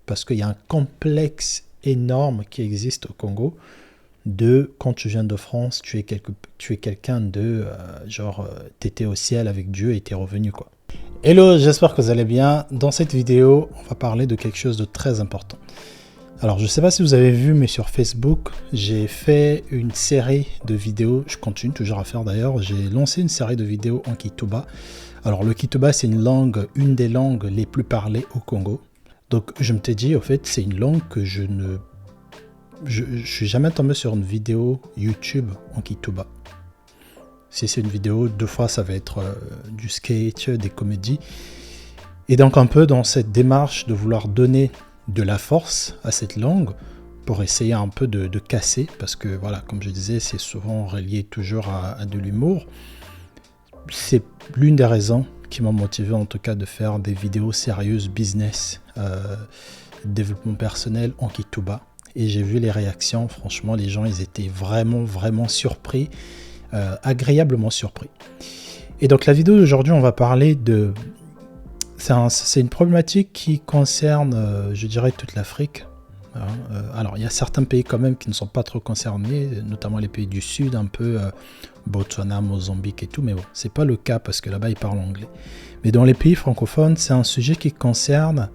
parce qu'il y a un complexe énorme qui existe au Congo de quand tu viens de France, tu es quelqu'un de t'étais au ciel avec Dieu et t'es revenu quoi. Hello, j'espère que vous allez bien. Dans cette vidéo, on va parler de quelque chose de très important. Alors, je ne sais pas si vous avez vu, mais sur Facebook, j'ai fait une série de vidéos. Je continue toujours à faire d'ailleurs. J'ai lancé une série de vidéos en Kituba. Alors, le Kituba, c'est une des langues les plus parlées au Congo. Donc, je me t'ai dit, au fait, c'est une langue que je suis jamais tombé sur une vidéo YouTube en Kituba. Si c'est une vidéo, 2 fois, ça va être du sketch, des comédies. Et donc, un peu dans cette démarche de vouloir donner de la force à cette langue pour essayer un peu de casser, parce que voilà, comme je disais, c'est souvent relié toujours à de l'humour. C'est l'une des raisons qui m'a motivé en tout cas de faire des vidéos sérieuses business, développement personnel en Kituba. Et j'ai vu les réactions, franchement les gens ils étaient vraiment surpris, agréablement surpris. Et donc la vidéo d'aujourd'hui on va parler de... C'est une problématique qui concerne, je dirais, toute l'Afrique. Alors, il y a certains pays quand même qui ne sont pas trop concernés, notamment les pays du Sud, un peu Botswana, Mozambique et tout, mais bon, c'est pas le cas parce que là-bas, ils parlent anglais. Mais dans les pays francophones, c'est un sujet qui concerne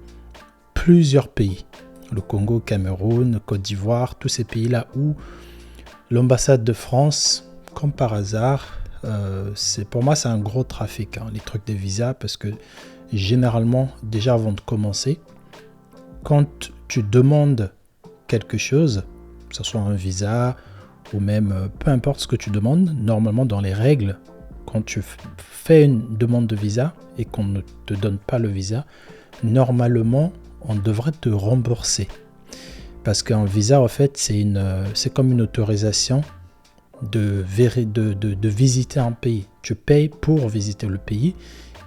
plusieurs pays. Le Congo, Cameroun, Côte d'Ivoire, tous ces pays-là où l'ambassade de France, comme par hasard, pour moi, c'est un gros trafic, les trucs des visas, parce que généralement, déjà avant de commencer, quand tu demandes quelque chose, que ce soit un visa ou même peu importe ce que tu demandes, normalement dans les règles, quand tu fais une demande de visa et qu'on ne te donne pas le visa, normalement, on devrait te rembourser. Parce qu'un visa, en fait, c'est comme une autorisation de visiter un pays. Tu payes pour visiter le pays.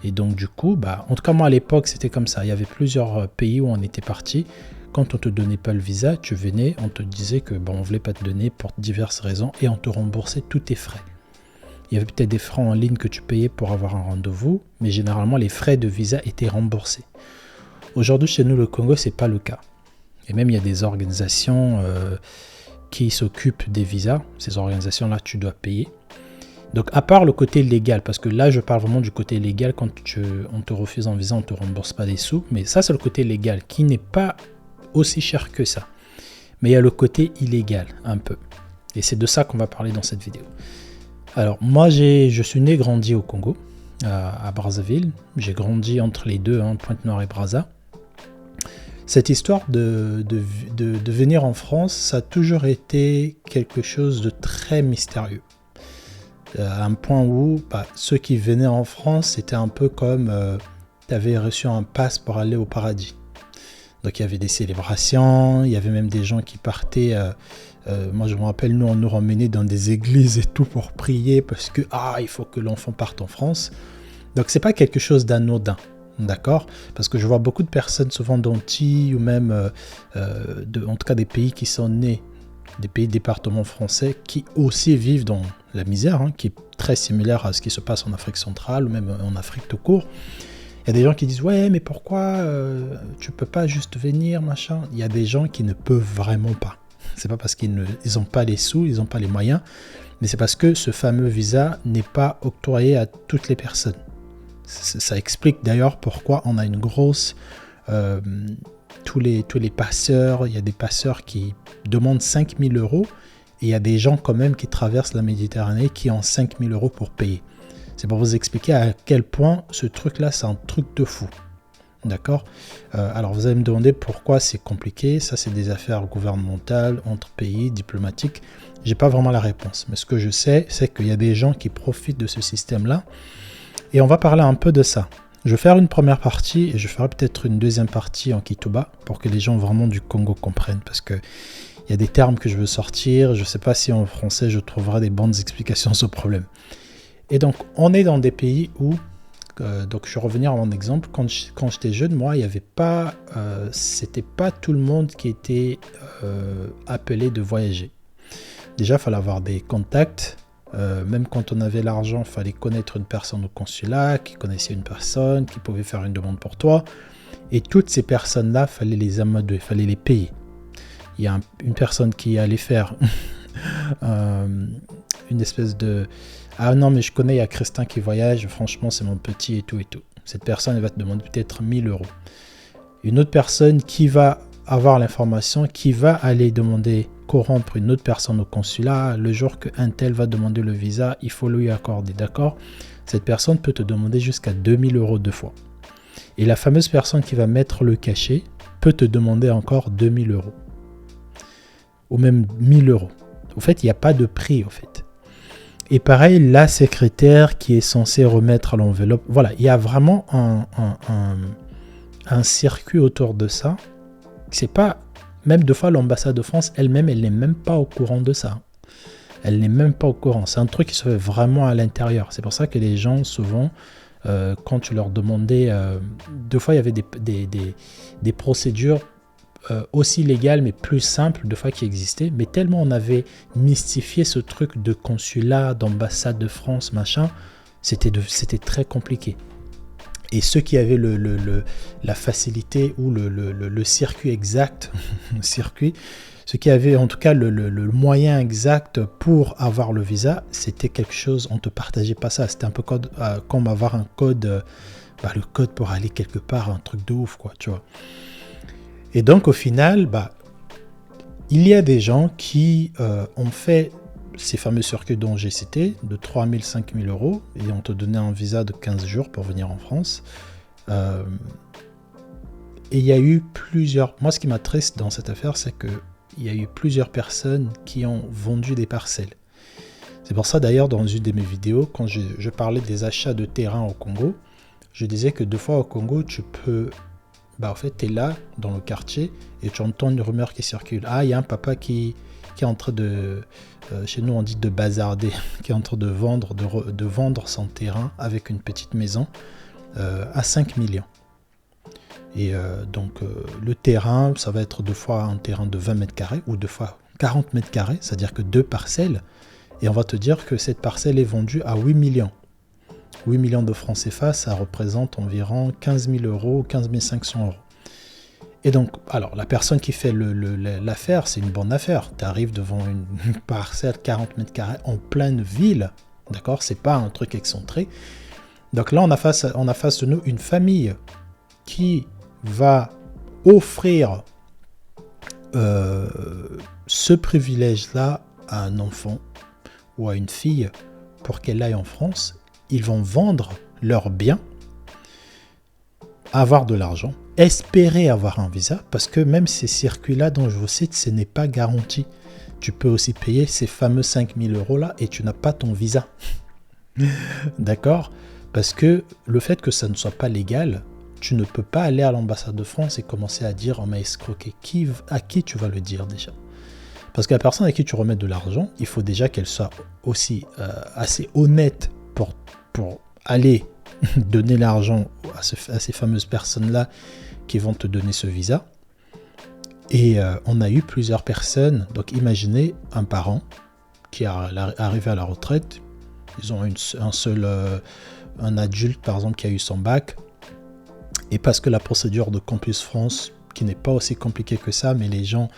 Et donc du coup, en tout cas moi à l'époque c'était comme ça. Il y avait plusieurs pays où on était parti. Quand on ne te donnait pas le visa, tu venais, on te disait que on ne voulait pas te donner pour diverses raisons et on te remboursait tous tes frais. Il y avait peut-être des frais en ligne que tu payais pour avoir un rendez-vous, mais généralement les frais de visa étaient remboursés. Aujourd'hui chez nous le Congo, c'est pas le cas. Et même il y a des organisations qui s'occupent des visas. Ces organisations-là, tu dois payer. Donc à part le côté légal, parce que là je parle vraiment du côté légal, quand on te refuse un visa, on ne te rembourse pas des sous, mais ça c'est le côté légal qui n'est pas aussi cher que ça. Mais il y a le côté illégal un peu. Et c'est de ça qu'on va parler dans cette vidéo. Alors moi je suis né et grandi au Congo, à Brazzaville. J'ai grandi entre les deux, Pointe-Noire et Brazza. Cette histoire de venir en France, ça a toujours été quelque chose de très mystérieux. À un point où ceux qui venaient en France, c'était un peu comme tu avais reçu un pass pour aller au paradis. Donc il y avait des célébrations, il y avait même des gens qui partaient. Moi je me rappelle, nous on nous ramenait dans des églises et tout pour prier parce que il faut que l'enfant parte en France. Donc c'est pas quelque chose d'anodin, d'accord? Parce que je vois beaucoup de personnes, souvent d'Antilles ou même en tout cas des pays qui sont nés, des pays départements français qui aussi vivent dans la misère, qui est très similaire à ce qui se passe en Afrique centrale ou même en Afrique tout court. Il y a des gens qui disent ouais mais pourquoi tu peux pas juste venir machin. Il y a des gens qui ne peuvent vraiment pas. C'est pas parce qu'ils n'ont pas les sous, ils n'ont pas les moyens, mais c'est parce que ce fameux visa n'est pas octroyé à toutes les personnes. Ça explique d'ailleurs pourquoi on a une grosse tous les passeurs, il y a des passeurs qui demandent 5 000 € et il y a des gens quand même qui traversent la Méditerranée qui ont 5 000 € pour payer. C'est pour vous expliquer à quel point ce truc-là, c'est un truc de fou. D'accord ? Alors vous allez me demander pourquoi c'est compliqué. Ça, c'est des affaires gouvernementales, entre pays, diplomatiques. J'ai pas vraiment la réponse. Mais ce que je sais, c'est qu'il y a des gens qui profitent de ce système-là. Et on va parler un peu de ça. Je vais faire une première partie et je ferai peut-être une deuxième partie en Kituba pour que les gens vraiment du Congo comprennent. Parce que il y a des termes que je veux sortir. Je ne sais pas si en français je trouverai des bonnes explications sur ce problème. Et donc, on est dans des pays où, donc je vais revenir à mon exemple, quand j'étais jeune, moi, il n'y avait pas, c'était pas tout le monde qui était appelé de voyager. Déjà, il fallait avoir des contacts. Même quand on avait l'argent, il fallait connaître une personne au consulat, qui connaissait une personne, qui pouvait faire une demande pour toi. Et toutes ces personnes-là, fallait les amadouer, il fallait les payer. Il y a une personne qui allait faire une espèce de... Ah non, mais je connais, il y a Christin qui voyage, franchement, c'est mon petit et tout et tout. Cette personne, elle va te demander peut-être 1000 euros. Une autre personne qui va avoir l'information, qui va aller demander, corrompre une autre personne au consulat, le jour qu'un tel va demander le visa, il faut lui accorder, d'accord? Cette personne peut te demander jusqu'à 2000 euros deux fois. Et la fameuse personne qui va mettre le cachet peut te demander encore 2000 euros. Ou même 1000 euros. Au fait, il n'y a pas de prix, au fait. Et pareil, la secrétaire qui est censée remettre l'enveloppe. Voilà, il y a vraiment un circuit autour de ça. C'est pas... Même deux fois, l'ambassade de France elle-même, elle n'est même pas au courant de ça. Elle n'est même pas au courant. C'est un truc qui se fait vraiment à l'intérieur. C'est pour ça que les gens, souvent, quand tu leur demandais... deux fois, il y avait des procédures aussi légales, mais plus simples, deux fois qui existaient. Mais tellement on avait mystifié ce truc de consulat, d'ambassade de France, machin, c'était très compliqué. Et ceux qui avaient la facilité ou le circuit exact, ceux qui avaient en tout cas le moyen exact pour avoir le visa, c'était quelque chose, on ne te partageait pas ça. C'était un peu comme avoir un code, le code pour aller quelque part, un truc de ouf, quoi, tu vois. Et donc au final, il y a des gens qui ont fait ces fameux circuits dont j'ai cité, de 3 000, 5 000 euros, et on te donnait un visa de 15 jours pour venir en France. Et il y a eu plusieurs... Moi, ce qui m'attriste dans cette affaire, c'est qu'il y a eu plusieurs personnes qui ont vendu des parcelles. C'est pour ça, d'ailleurs, dans une de mes vidéos, quand je parlais des achats de terrain au Congo, je disais que deux fois au Congo, tu peux... en fait, tu es là, dans le quartier, et tu entends une rumeur qui circule. Ah, il y a un papa qui est en train de... chez nous, on dit de bazarder, qui est en train de vendre son terrain avec une petite maison à 5 millions. Et donc, le terrain, ça va être deux fois un terrain de 20 mètres carrés ou deux fois 40 mètres carrés, c'est-à-dire que deux parcelles. Et on va te dire que cette parcelle est vendue à 8 millions. 8 millions de francs CFA, ça représente environ 15 000 euros, 15 500 euros. Et donc, alors, la personne qui fait l'affaire, c'est une bonne affaire. Tu arrives devant une parcelle 40 mètres carrés en pleine ville, d'accord? C'est pas un truc excentré. Donc là, on a face de nous une famille qui va offrir ce privilège-là à un enfant ou à une fille pour qu'elle aille en France. Ils vont vendre leurs biens, avoir de l'argent, espérer avoir un visa, parce que même ces circuits-là dont je vous cite, ce n'est pas garanti. Tu peux aussi payer ces fameux 5 000 euros là et tu n'as pas ton visa. D'accord? Parce que le fait que ça ne soit pas légal, tu ne peux pas aller à l'ambassade de France et commencer à dire « on m'a escroqué ». À qui tu vas le dire déjà? Parce que la personne à qui tu remets de l'argent, il faut déjà qu'elle soit aussi assez honnête pour aller donner l'argent à ces fameuses personnes-là qui vont te donner ce visa. Et on a eu plusieurs personnes. Donc imaginez un parent qui est arrivé à la retraite. Ils ont un adulte par exemple qui a eu son bac. Et parce que la procédure de Campus France, qui n'est pas aussi compliquée que ça, mais les gens,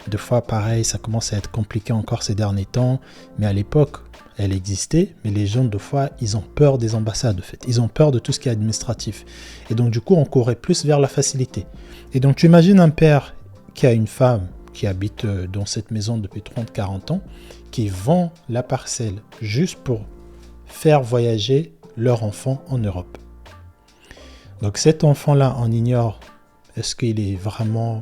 deux fois pareil, ça commence à être compliqué encore ces derniers temps. Mais à l'époque, elle existait, mais les gens, deux fois, ils ont peur des ambassades, en fait. Ils ont peur de tout ce qui est administratif. Et donc, du coup, on courait plus vers la facilité. Et donc, tu imagines un père qui a une femme qui habite dans cette maison depuis 30-40 ans, qui vend la parcelle juste pour faire voyager leur enfant en Europe. Donc, cet enfant-là, on ignore, est-ce qu'il est vraiment...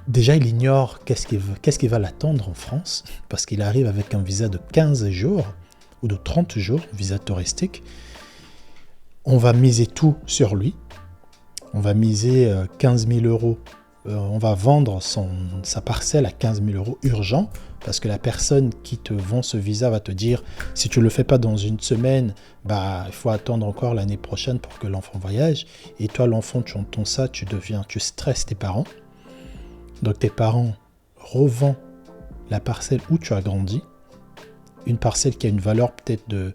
Déjà, il ignore qu'est-ce qui va l'attendre en France, parce qu'il arrive avec un visa de 15 jours ou de 30 jours, visa touristique. On va miser tout sur lui. On va miser 15 000 euros. On va vendre sa parcelle à 15 000 euros urgent, parce que la personne qui te vend ce visa va te dire, si tu ne le fais pas dans une semaine, il faut attendre encore l'année prochaine pour que l'enfant voyage. Et toi, l'enfant, tu entends ça, tu stresses tes parents. Donc tes parents revendent la parcelle où tu as grandi, une parcelle qui a une valeur peut-être de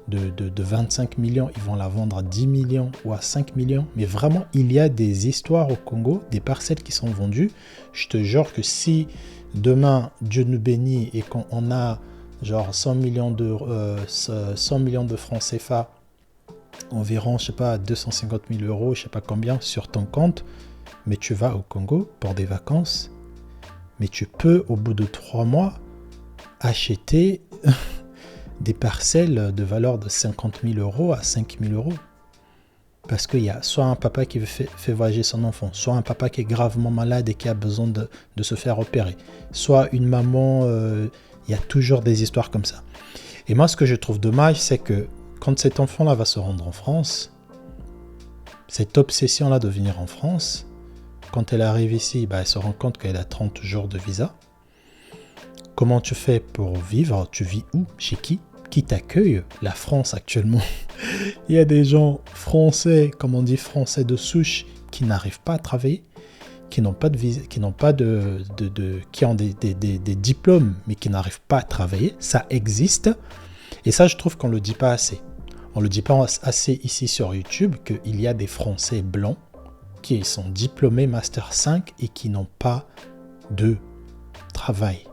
de 25 millions, ils vont la vendre à 10 millions ou à 5 millions. Mais vraiment, il y a des histoires au Congo, des parcelles qui sont vendues. Je te jure que si demain, Dieu nous bénit et qu'on a genre 100 millions de francs CFA, environ, je sais pas, 250 000 euros, je sais pas combien, sur ton compte, mais tu vas au Congo pour des vacances, mais tu peux, au bout de 3 mois, acheter des parcelles de valeur de 50 000 euros à 5 000 euros. Parce qu'il y a soit un papa qui fait voyager son enfant, soit un papa qui est gravement malade et qui a besoin de se faire opérer, soit une maman, il y a toujours des histoires comme ça. Et moi, ce que je trouve dommage, c'est que quand cet enfant-là va se rendre en France, cette obsession-là de venir en France, quand elle arrive ici, elle se rend compte qu'elle a 30 jours de visa. Comment tu fais pour vivre? Tu vis où? Chez qui? Qui t'accueille? La France actuellement. Il y a des gens français, comme on dit français de souche, qui n'arrivent pas à travailler, qui n'ont pas de visa, qui ont des diplômes, mais qui n'arrivent pas à travailler. Ça existe. Et ça, je trouve qu'on ne le dit pas assez. On ne le dit pas assez ici sur YouTube qu'il y a des Français blancs qui sont diplômés Master 5 et qui n'ont pas de travail.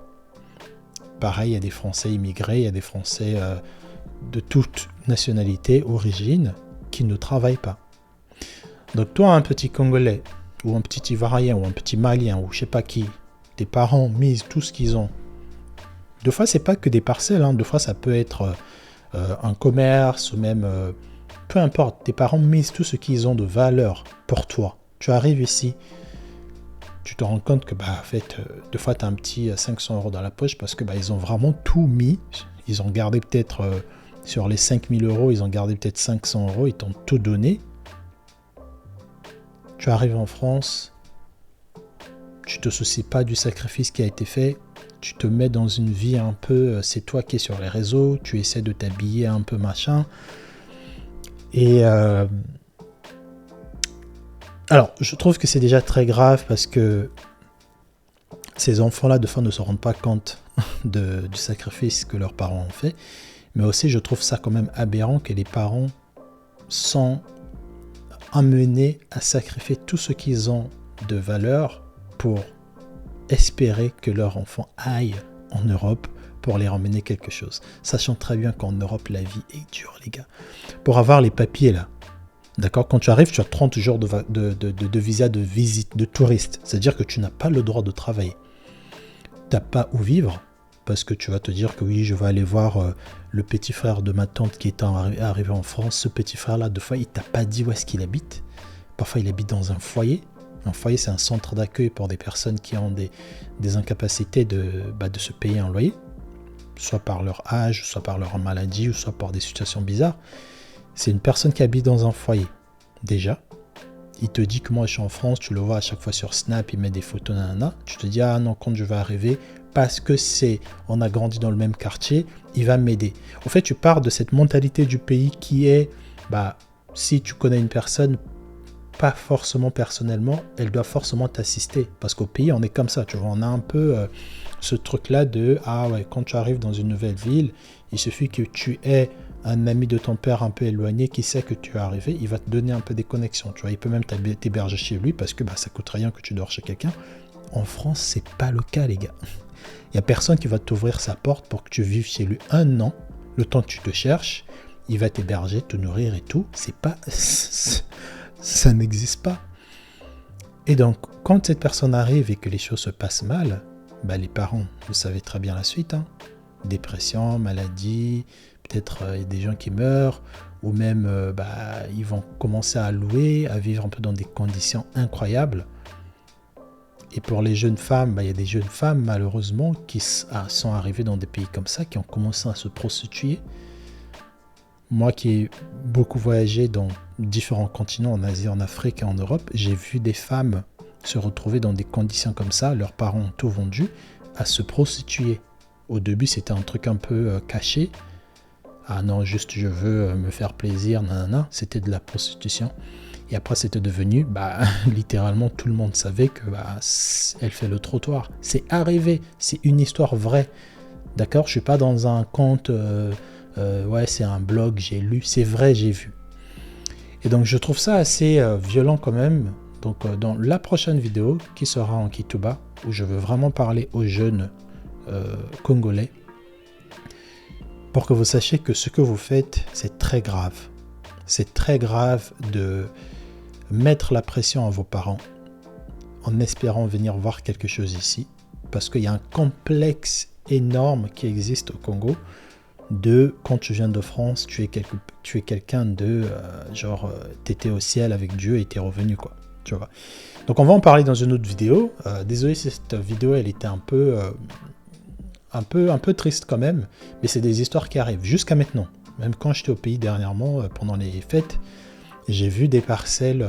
Pareil, il y a des Français immigrés, il y a des Français de toute nationalité, origine, qui ne travaillent pas. Donc toi, un petit Congolais, ou un petit Ivoirien, ou un petit Malien, ou je sais pas qui, tes parents misent tout ce qu'ils ont. Deux fois, c'est pas que des parcelles, deux fois, ça peut être un commerce, ou même, peu importe, tes parents misent tout ce qu'ils ont de valeur pour toi. Tu arrives ici, tu te rends compte que, en fait, deux fois, tu as un petit 500 euros dans la poche parce que ils ont vraiment tout mis. Ils ont gardé peut-être, sur les 5000 euros, ils ont gardé peut-être 500 euros, ils t'ont tout donné. Tu arrives en France, tu te soucies pas du sacrifice qui a été fait, tu te mets dans une vie un peu, c'est toi qui es sur les réseaux, tu essaies de t'habiller un peu machin. Et alors, je trouve que c'est déjà très grave parce que ces enfants-là, de fois, ne se rendent pas compte du sacrifice que leurs parents ont fait. Mais aussi, je trouve ça quand même aberrant que les parents sont amenés à sacrifier tout ce qu'ils ont de valeur pour espérer que leur enfant aille en Europe pour les ramener quelque chose. Sachant très bien qu'en Europe, la vie est dure, les gars. Pour avoir les papiers, là, d'accord, quand tu arrives, tu as 30 jours de visa de visite, de touriste. C'est-à-dire que tu n'as pas le droit de travailler. Tu n'as pas où vivre, parce que tu vas te dire que oui, je vais aller voir le petit frère de ma tante qui est arrivé en France. Ce petit frère-là, deux fois, il t'a pas dit où est-ce qu'il habite. Parfois, il habite dans un foyer. Un foyer, c'est un centre d'accueil pour des personnes qui ont des incapacités de se payer un loyer, soit par leur âge, soit par leur maladie, ou soit par des situations bizarres. C'est une personne qui habite dans un foyer. Déjà, il te dit que moi je suis en France, tu le vois à chaque fois sur Snap, il met des photos, nanana. Tu te dis, ah non, quand je vais arriver, parce que on a grandi dans le même quartier, il va m'aider. Au fait, tu pars de cette mentalité du pays qui est, si tu connais une personne, pas forcément personnellement, elle doit forcément t'assister. Parce qu'au pays, on est comme ça, tu vois, on a un peu ce truc-là de, quand tu arrives dans une nouvelle ville, il suffit que tu aies un ami de ton père un peu éloigné qui sait que tu es arrivé, il va te donner un peu des connexions, tu vois, il peut même t'héberger chez lui parce que ça coûte rien que tu dors chez quelqu'un. En France, c'est pas le cas, les gars. Il y a personne qui va t'ouvrir sa porte pour que tu vives chez lui 1 an, le temps que tu te cherches, il va t'héberger, te nourrir et tout. C'est pas, ça n'existe pas. Et donc, quand cette personne arrive et que les choses se passent mal, les parents, vous savez très bien la suite, dépression, maladie, peut-être des gens qui meurent, ou même ils vont commencer à louer, à vivre un peu dans des conditions incroyables. Et pour les jeunes femmes, il y a des jeunes femmes malheureusement qui sont arrivées dans des pays comme ça, qui ont commencé à se prostituer. Moi qui ai beaucoup voyagé dans différents continents, en Asie, en Afrique et en Europe, j'ai vu des femmes se retrouver dans des conditions comme ça, leurs parents ont tout vendu, à se prostituer. Au début, c'était un truc un peu caché. Ah non, juste je veux me faire plaisir, nanana. C'était de la prostitution. Et après, c'était devenu, littéralement, tout le monde savait que elle fait le trottoir. C'est arrivé, c'est une histoire vraie. D'accord, je suis pas dans un conte Ouais, c'est un blog, j'ai lu, c'est vrai, j'ai vu. Et donc je trouve ça assez violent quand même. Donc dans la prochaine vidéo qui sera en Kituba, où je veux vraiment parler aux jeunes congolais, pour que vous sachiez que ce que vous faites, c'est très grave. C'est très grave de mettre la pression à vos parents en espérant venir voir quelque chose ici, parce qu'il y a un complexe énorme qui existe au Congo de quand tu viens de France, tu es quelqu'un de t'étais au ciel avec Dieu et t'es revenu, quoi. Tu vois. Donc on va en parler dans une autre vidéo. Désolé si cette vidéo elle était un peu triste quand même, mais c'est des histoires qui arrivent jusqu'à maintenant. Même quand j'étais au pays dernièrement, pendant les fêtes, j'ai vu des parcelles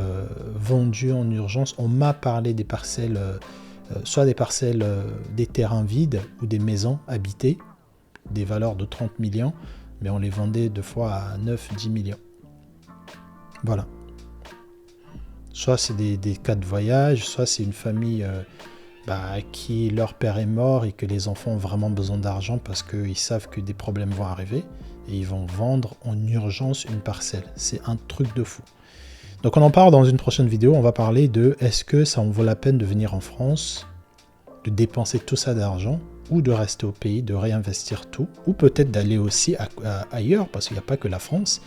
vendues en urgence. On m'a parlé des parcelles, soit des parcelles, des terrains vides ou des maisons habitées, des valeurs de 30 millions, mais on les vendait deux fois à 9-10 millions. Voilà. Soit c'est des cas de voyage, soit c'est une famille qui leur père est mort et que les enfants ont vraiment besoin d'argent parce qu'ils savent que des problèmes vont arriver et ils vont vendre en urgence une parcelle. C'est un truc de fou. Donc on en parle dans une prochaine vidéo, on va parler de est-ce que ça en vaut la peine de venir en France, de dépenser tout ça d'argent ou de rester au pays, de réinvestir tout, ou peut-être d'aller aussi ailleurs, parce qu'il n'y a pas que la France,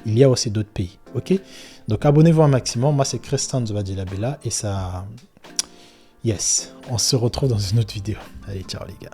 il y a aussi d'autres pays, ok? Donc abonnez-vous un maximum, moi c'est Christian Zbadilabella, et ça... Yes, on se retrouve dans une autre vidéo. Allez, ciao les gars.